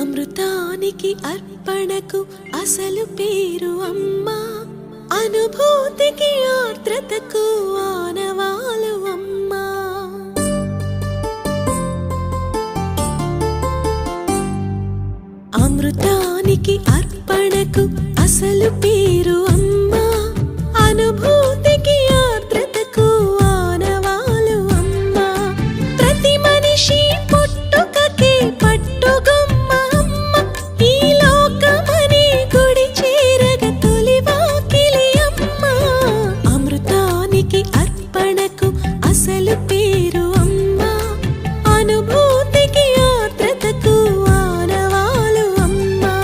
అమృతానికి అర్పణకు అసలు పేరు అమ్మా, అనుభూతికి ఆర్ద్రతకు ఆనవాలు అమ్మా. అమృతానికి అర్పణకు అసలు పేరు అమ్మా, అనుభూతికి ఆర్ద్రతకు ఆనవాలు అమ్మా. ప్రతి మనిషి పుట్టుకకి పట్టుగొమ్మ అమ్మ, ఈ లోకమనే గుడి చేరగ తొలి వాకిలి అమ్మ. అమృతానికి అర్పణకు అసలు పేరు అమ్మా, అనుభూతికి ఆర్ద్రతకు ఆనవాలు అమ్మా.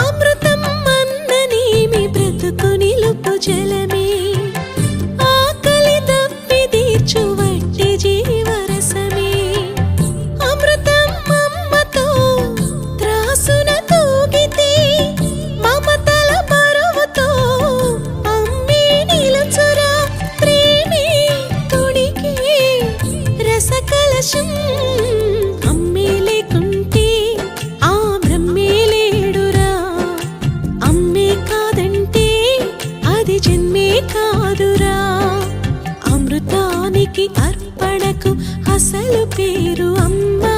అమృతం అన్ననేమి బ్రతుకు నిలుపు జలమే, ఆకలి దప్పి తీర్చు వట్టి జీవరసమే. అమృతం అమ్మతో త్రాసున తూగితే, మమతల బరువుతో అమ్మే నిలుచురా. ప్రేమే తుడికే రసకలశం, అమ్మే లేకుంటే ఆ బ్రహ్మే లేడురా. అమ్మే కాదంటే అది జన్మే కాదురా. అమృతానికి అర్పణకు అసలు పేరు అమ్మా,